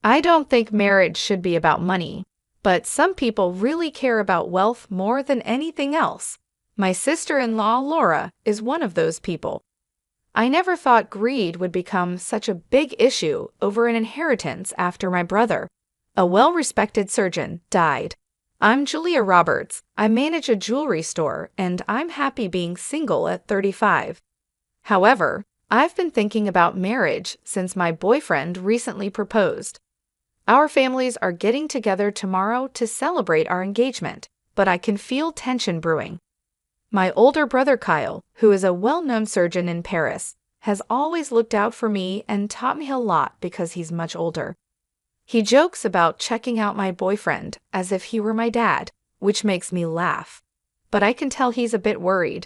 I don't think marriage should be about money, but some people really care about wealth more than anything else. My sister-in-law, Laura, is one of those people. I never thought greed would become such a big issue over an inheritance after my brother, a well-respected surgeon, died. I'm Julia Roberts. I manage a jewelry store, and I'm happy being single at 35. However, I've been thinking about marriage since my boyfriend recently proposed. Our families are getting together tomorrow to celebrate our engagement, but I can feel tension brewing. My older brother Kyle, who is a well-known surgeon in Paris, has always looked out for me and taught me a lot because he's much older. He jokes about checking out my boyfriend as if he were my dad, which makes me laugh. But I can tell he's a bit worried.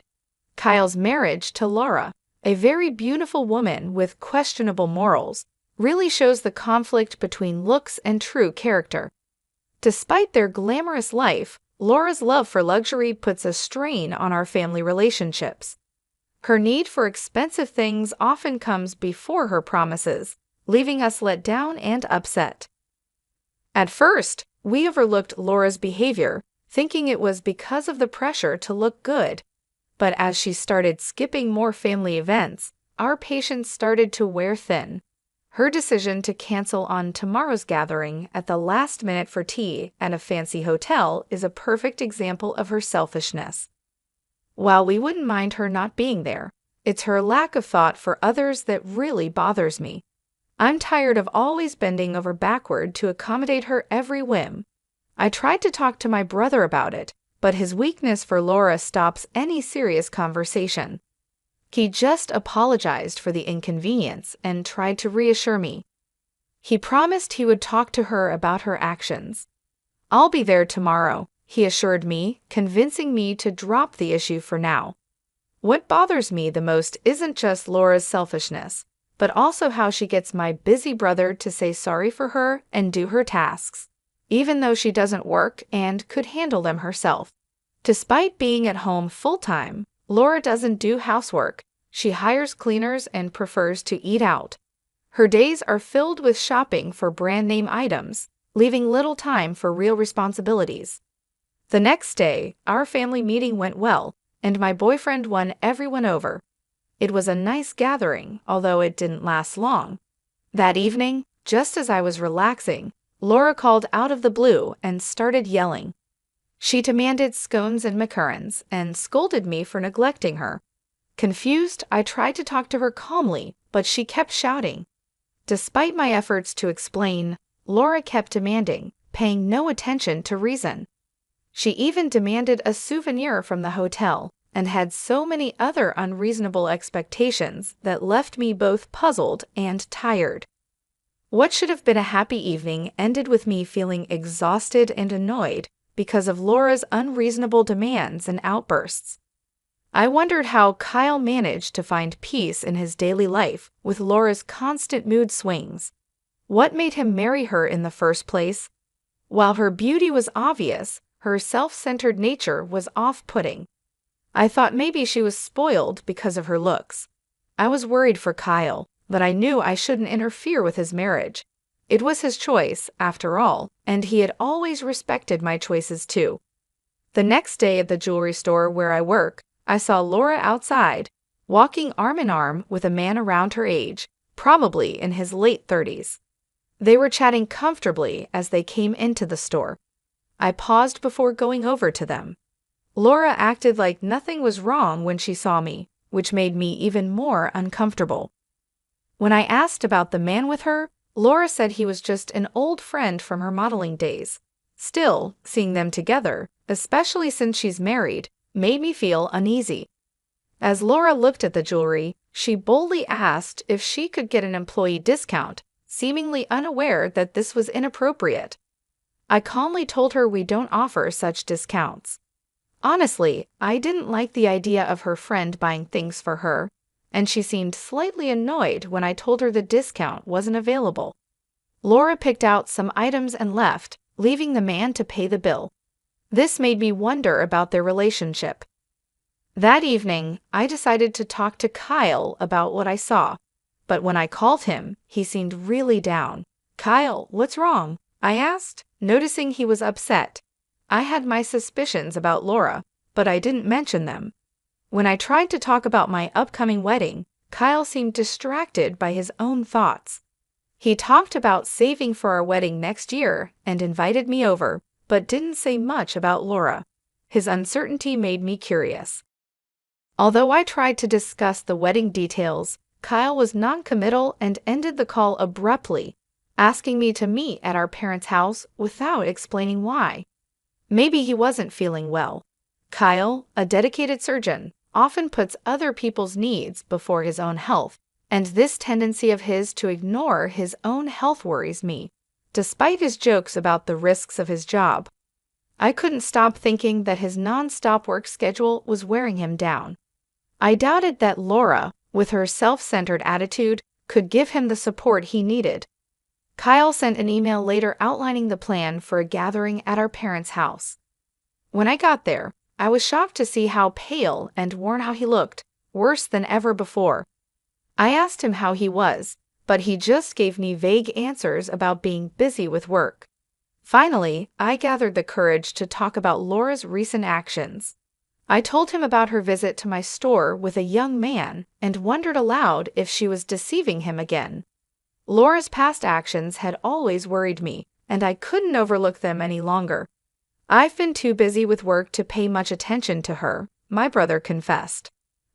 Kyle's marriage to Laura, a very beautiful woman with questionable morals, really shows the conflict between looks and true character. Despite their glamorous life, Laura's love for luxury puts a strain on our family relationships. Her need for expensive things often comes before her promises, leaving us let down and upset. At first, we overlooked Laura's behavior, thinking it was because of the pressure to look good. But as she started skipping more family events, our patience started to wear thin. Her decision to cancel on tomorrow's gathering at the last minute for tea at a fancy hotel is a perfect example of her selfishness. While we wouldn't mind her not being there, it's her lack of thought for others that really bothers me. I'm tired of always bending over backward to accommodate her every whim. I tried to talk to my brother about it, but his weakness for Laura stops any serious conversation. He just apologized for the inconvenience and tried to reassure me. He promised he would talk to her about her actions. "I'll be there tomorrow," he assured me, convincing me to drop the issue for now. What bothers me the most isn't just Laura's selfishness, but also how she gets my busy brother to say sorry for her and do her tasks, even though she doesn't work and could handle them herself. Despite being at home full-time, Laura doesn't do housework. She hires cleaners and prefers to eat out. Her days are filled with shopping for brand-name items, leaving little time for real responsibilities. The next day, our family meeting went well, and my boyfriend won everyone over. It was a nice gathering, although it didn't last long. That evening, just as I was relaxing, Laura called out of the blue and started yelling. She demanded scones and macarons and scolded me for neglecting her. Confused, I tried to talk to her calmly, but she kept shouting. Despite my efforts to explain, Laura kept demanding, paying no attention to reason. She even demanded a souvenir from the hotel and had so many other unreasonable expectations that left me both puzzled and tired. What should have been a happy evening ended with me feeling exhausted and annoyed because of Laura's unreasonable demands and outbursts. I wondered how Kyle managed to find peace in his daily life with Laura's constant mood swings. What made him marry her in the first place? While her beauty was obvious, her self-centered nature was off-putting. I thought maybe she was spoiled because of her looks. I was worried for Kyle, but I knew I shouldn't interfere with his marriage. It was his choice, after all, and he had always respected my choices too. The next day at the jewelry store where I work, I saw Laura outside, walking arm in arm with a man around her age, probably in his late 30s. They were chatting comfortably as they came into the store. I paused before going over to them. Laura acted like nothing was wrong when she saw me, which made me even more uncomfortable. When I asked about the man with her, Laura said he was just an old friend from her modeling days. Still, seeing them together, especially since she's married, made me feel uneasy. As Laura looked at the jewelry, she boldly asked if she could get an employee discount, seemingly unaware that this was inappropriate. I calmly told her we don't offer such discounts. Honestly, I didn't like the idea of her friend buying things for her, and she seemed slightly annoyed when I told her the discount wasn't available. Laura picked out some items and left, leaving the man to pay the bill. This made me wonder about their relationship. That evening, I decided to talk to Kyle about what I saw, but when I called him, he seemed really down, "Kyle, what's wrong?" I asked, noticing he was upset. I had my suspicions about Laura, but I didn't mention them. When I tried to talk about my upcoming wedding, Kyle seemed distracted by his own thoughts. He talked about saving for our wedding next year and invited me over, but didn't say much about Laura. His uncertainty made me curious. Although I tried to discuss the wedding details, Kyle was non-committal and ended the call abruptly, asking me to meet at our parents' house without explaining why. Maybe he wasn't feeling well. Kyle, a dedicated surgeon, often puts other people's needs before his own health, and this tendency of his to ignore his own health worries me, despite his jokes about the risks of his job. I couldn't stop thinking that his non-stop work schedule was wearing him down. I doubted that Laura, with her self-centered attitude, could give him the support he needed. Kyle sent an email later outlining the plan for a gathering at our parents' house. When I got there, I was shocked to see how pale and worn out he looked, worse than ever before. I asked him how he was, but he just gave me vague answers about being busy with work. Finally, I gathered the courage to talk about Laura's recent actions. I told him about her visit to my store with a young man and wondered aloud if she was deceiving him again. Laura's past actions had always worried me, and I couldn't overlook them any longer. "I've been too busy with work to pay much attention to her," my brother confessed.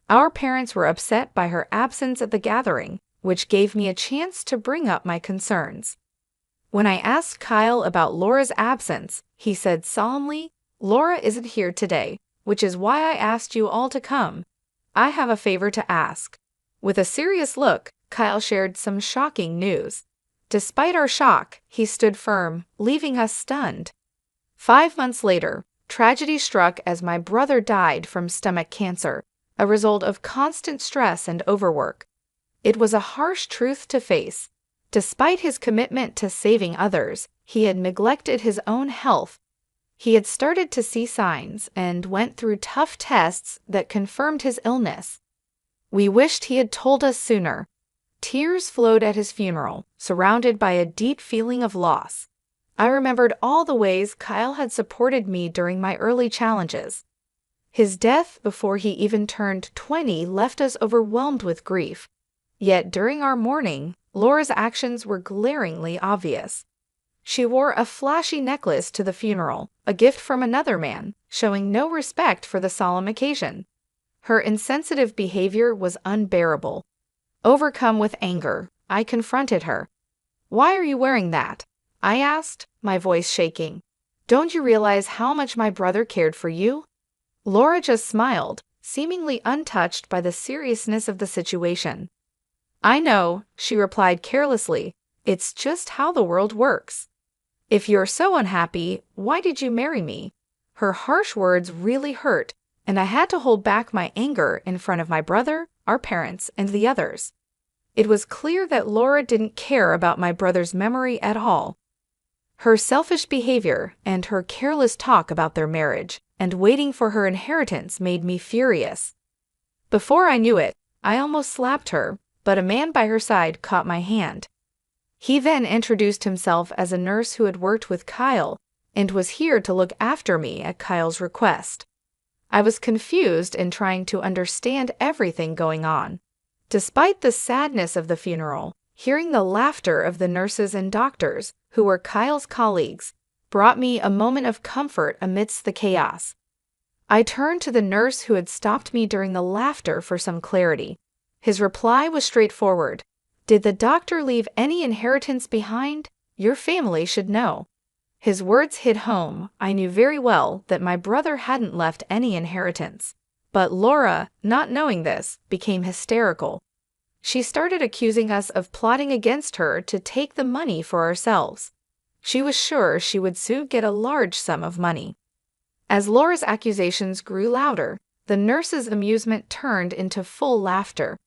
Our parents were upset by her absence at the gathering, which gave me a chance to bring up my concerns. When I asked Kyle about Laura's absence, he said solemnly, "Laura isn't here today, which is why I asked you all to come. I have a favor to ask." With a serious look, Kyle shared some shocking news. Despite our shock, he stood firm, leaving us stunned. 5 months later, tragedy struck as my brother died from stomach cancer, a result of constant stress and overwork. It was a harsh truth to face. Despite his commitment to saving others, he had neglected his own health. He had started to see signs and went through tough tests that confirmed his illness. We wished he had told us sooner. Tears flowed at his funeral, surrounded by a deep feeling of loss. I remembered all the ways Kyle had supported me during my early challenges. His death before he even turned 20 left us overwhelmed with grief. Yet during our mourning, Laura's actions were glaringly obvious. She wore a flashy necklace to the funeral, a gift from another man, showing no respect for the solemn occasion. Her insensitive behavior was unbearable. Overcome with anger, I confronted her. "Why are you wearing that?" I asked, my voice shaking. "Don't you realize how much my brother cared for you?" Laura just smiled, seemingly untouched by the seriousness of the situation. "I know," she replied carelessly. "It's just how the world works. If you're so unhappy, why did you marry me?" Her harsh words really hurt, and I had to hold back my anger in front of my brother, our parents, and the others. It was clear that Laura didn't care about my brother's memory at all. Her selfish behavior and her careless talk about their marriage and waiting for her inheritance made me furious. Before I knew it, I almost slapped her, but a man by her side caught my hand. He then introduced himself as a nurse who had worked with Kyle and was here to look after me at Kyle's request. I was confused and trying to understand everything going on. Despite the sadness of the funeral, hearing the laughter of the nurses and doctors, who were Kyle's colleagues, brought me a moment of comfort amidst the chaos. I turned to the nurse who had stopped me during the laughter for some clarity. His reply was straightforward. "Did the doctor leave any inheritance behind? Your family should know." His words hit home. I knew very well that my brother hadn't left any inheritance. But Laura, not knowing this, became hysterical. She started accusing us of plotting against her to take the money for ourselves. She was sure she would soon get a large sum of money. As Laura's accusations grew louder, the nurse's amusement turned into full laughter.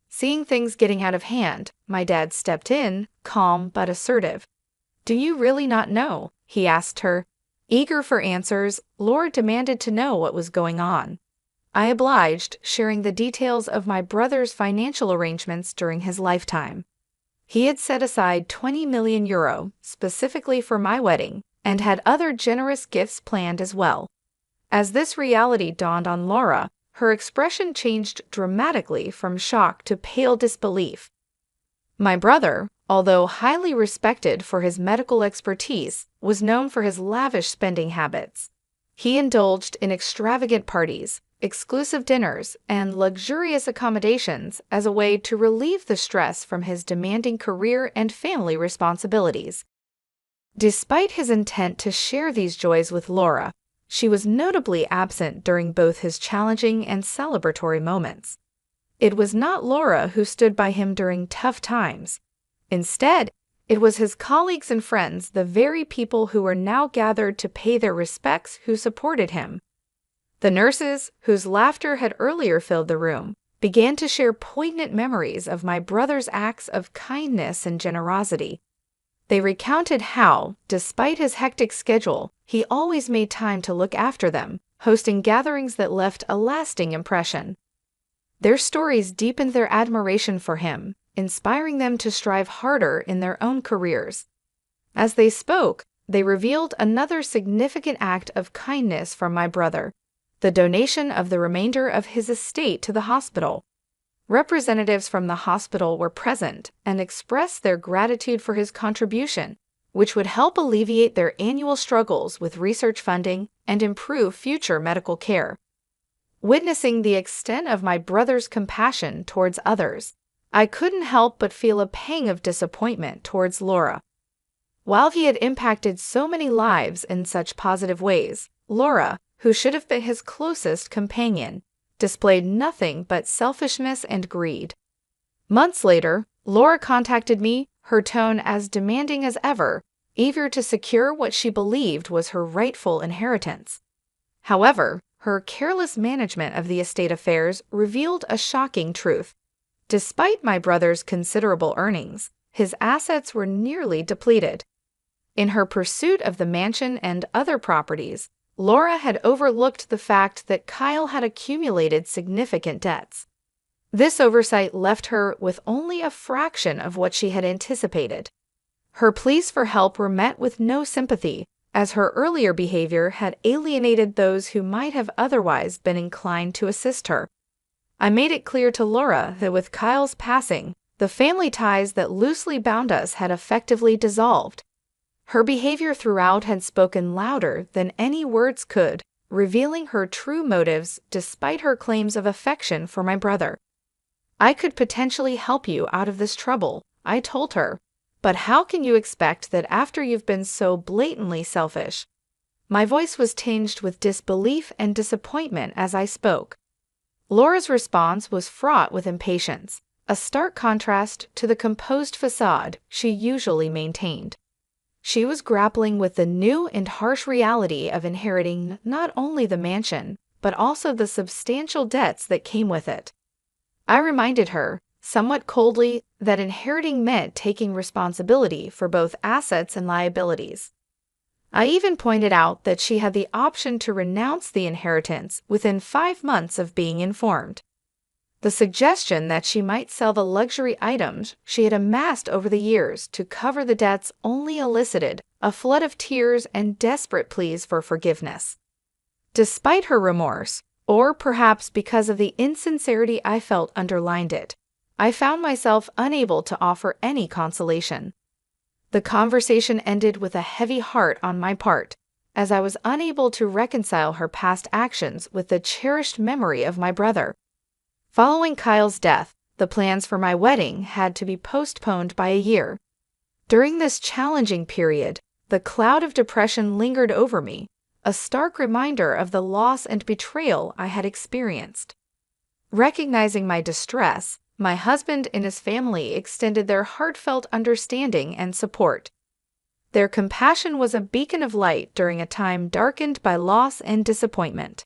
Seeing things getting out of hand, my dad stepped in, calm but assertive. "Do you really not know?" he asked her. Eager for answers, Laura demanded to know what was going on. I obliged, sharing the details of my brother's financial arrangements during his lifetime. He had set aside €20 million specifically for my wedding and had other generous gifts planned as well. As this reality dawned on Laura, her expression changed dramatically from shock to pale disbelief. My brother, although highly respected for his medical expertise, was known for his lavish spending habits. He indulged in extravagant parties, exclusive dinners, and luxurious accommodations as a way to relieve the stress from his demanding career and family responsibilities. Despite his intent to share these joys with Laura, she was notably absent during both his challenging and celebratory moments. It was not Laura who stood by him during tough times. Instead, it was his colleagues and friends, the very people who were now gathered to pay their respects, who supported him. The nurses, whose laughter had earlier filled the room, began to share poignant memories of my brother's acts of kindness and generosity. They recounted how, despite his hectic schedule, he always made time to look after them, hosting gatherings that left a lasting impression. Their stories deepened their admiration for him, inspiring them to strive harder in their own careers. As they spoke, they revealed another significant act of kindness from my brother: the donation of the remainder of his estate to the hospital. Representatives from the hospital were present and expressed their gratitude for his contribution, which would help alleviate their annual struggles with research funding and improve future medical care. Witnessing the extent of my brother's compassion towards others, I couldn't help but feel a pang of disappointment towards Laura. While he had impacted so many lives in such positive ways, Laura, who should have been his closest companion, displayed nothing but selfishness and greed. Months later, Laura contacted me, her tone as demanding as ever, eager to secure what she believed was her rightful inheritance. However, her careless management of the estate affairs revealed a shocking truth. Despite my brother's considerable earnings, his assets were nearly depleted. In her pursuit of the mansion and other properties, Laura had overlooked the fact that Kyle had accumulated significant debts. This oversight left her with only a fraction of what she had anticipated. Her pleas for help were met with no sympathy, as her earlier behavior had alienated those who might have otherwise been inclined to assist her. I made it clear to Laura that with Kyle's passing, the family ties that loosely bound us had effectively dissolved. Her behavior throughout had spoken louder than any words could, revealing her true motives despite her claims of affection for my brother. "I could potentially help you out of this trouble," I told her, "but how can you expect that after you've been so blatantly selfish?" My voice was tinged with disbelief and disappointment as I spoke. Laura's response was fraught with impatience, a stark contrast to the composed facade she usually maintained. She was grappling with the new and harsh reality of inheriting not only the mansion, but also the substantial debts that came with it. I reminded her, somewhat coldly, that inheriting meant taking responsibility for both assets and liabilities. I even pointed out that she had the option to renounce the inheritance within 5 months of being informed. The suggestion that she might sell the luxury items she had amassed over the years to cover the debts only elicited a flood of tears and desperate pleas for forgiveness. Despite her remorse, or perhaps because of the insincerity I felt underlined it, I found myself unable to offer any consolation. The conversation ended with a heavy heart on my part, as I was unable to reconcile her past actions with the cherished memory of my brother. Following Kyle's death, the plans for my wedding had to be postponed by a year. During this challenging period, the cloud of depression lingered over me, a stark reminder of the loss and betrayal I had experienced. Recognizing my distress, my husband and his family extended their heartfelt understanding and support. Their compassion was a beacon of light during a time darkened by loss and disappointment.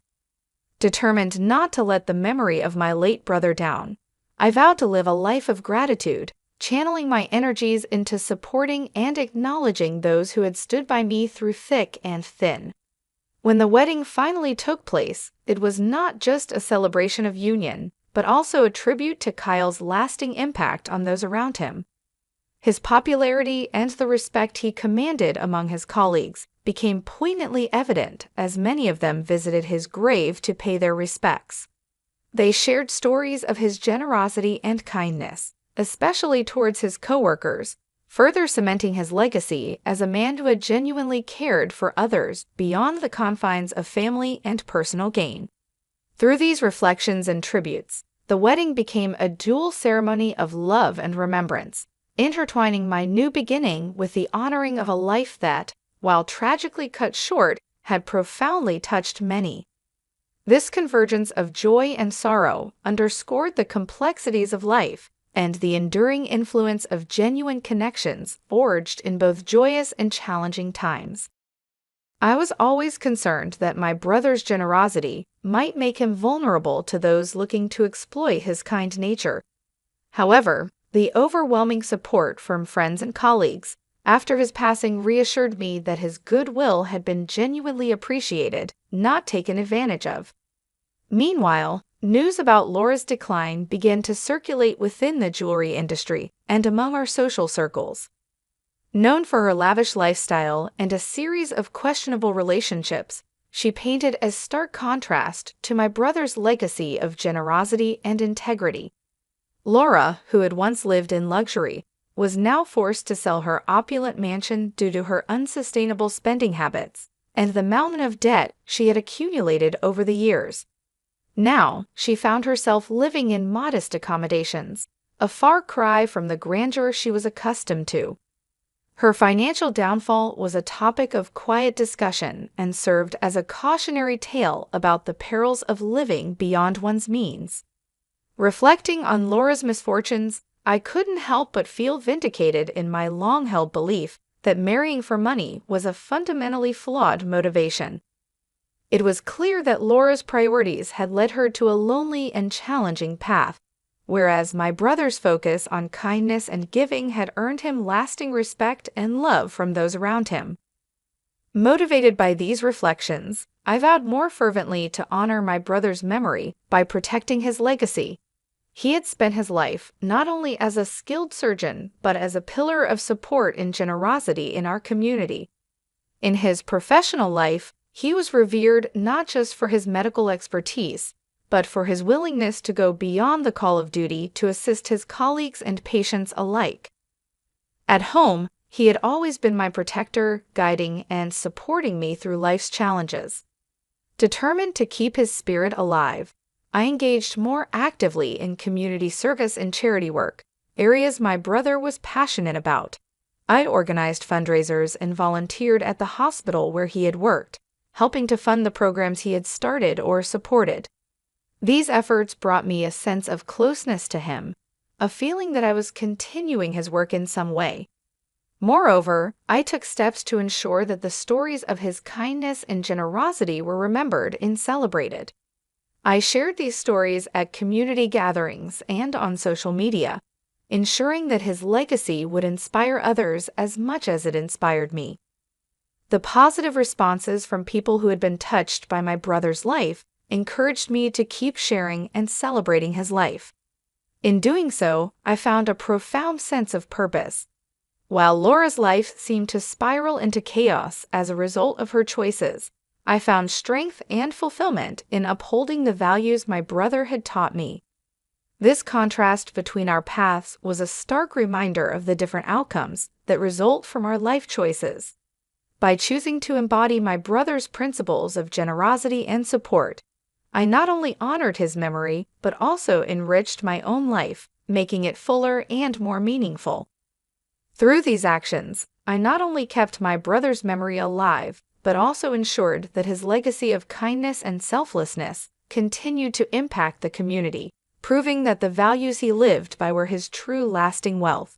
Determined not to let the memory of my late brother down, I vowed to live a life of gratitude, channeling my energies into supporting and acknowledging those who had stood by me through thick and thin. When the wedding finally took place, it was not just a celebration of union, but also a tribute to Kyle's lasting impact on those around him. His popularity and the respect he commanded among his colleagues became poignantly evident as many of them visited his grave to pay their respects. They shared stories of his generosity and kindness, especially towards his coworkers, further cementing his legacy as a man who had genuinely cared for others beyond the confines of family and personal gain. Through these reflections and tributes, the wedding became a dual ceremony of love and remembrance, intertwining my new beginning with the honoring of a life that, while tragically cut short, had profoundly touched many. This convergence of joy and sorrow underscored the complexities of life and the enduring influence of genuine connections forged in both joyous and challenging times. I was always concerned that my brother's generosity might make him vulnerable to those looking to exploit his kind nature. However, the overwhelming support from friends and colleagues after his passing reassured me that his goodwill had been genuinely appreciated, not taken advantage of. Meanwhile, news about Laura's decline began to circulate within the jewelry industry and among our social circles. Known for her lavish lifestyle and a series of questionable relationships, she painted a stark contrast to my brother's legacy of generosity and integrity. Laura, who had once lived in luxury, was now forced to sell her opulent mansion due to her unsustainable spending habits and the mountain of debt she had accumulated over the years. Now, she found herself living in modest accommodations, a far cry from the grandeur she was accustomed to. Her financial downfall was a topic of quiet discussion and served as a cautionary tale about the perils of living beyond one's means. Reflecting on Laura's misfortunes, I couldn't help but feel vindicated in my long-held belief that marrying for money was a fundamentally flawed motivation. It was clear that Laura's priorities had led her to a lonely and challenging path, whereas my brother's focus on kindness and giving had earned him lasting respect and love from those around him. Motivated by these reflections, I vowed more fervently to honor my brother's memory by protecting his legacy. He had spent his life not only as a skilled surgeon, but as a pillar of support and generosity in our community. In his professional life, he was revered not just for his medical expertise, but for his willingness to go beyond the call of duty to assist his colleagues and patients alike. At home, he had always been my protector, guiding and supporting me through life's challenges. Determined to keep his spirit alive, I engaged more actively in community service and charity work, areas my brother was passionate about. I organized fundraisers and volunteered at the hospital where he had worked, helping to fund the programs he had started or supported. These efforts brought me a sense of closeness to him, a feeling that I was continuing his work in some way. Moreover, I took steps to ensure that the stories of his kindness and generosity were remembered and celebrated. I shared these stories at community gatherings and on social media, ensuring that his legacy would inspire others as much as it inspired me. The positive responses from people who had been touched by my brother's life encouraged me to keep sharing and celebrating his life. In doing so, I found a profound sense of purpose. While Laura's life seemed to spiral into chaos as a result of her choices, I found strength and fulfillment in upholding the values my brother had taught me. This contrast between our paths was a stark reminder of the different outcomes that result from our life choices. By choosing to embody my brother's principles of generosity and support, I not only honored his memory, but also enriched my own life, making it fuller and more meaningful. Through these actions, I not only kept my brother's memory alive, but also ensured that his legacy of kindness and selflessness continued to impact the community, proving that the values he lived by were his true lasting wealth.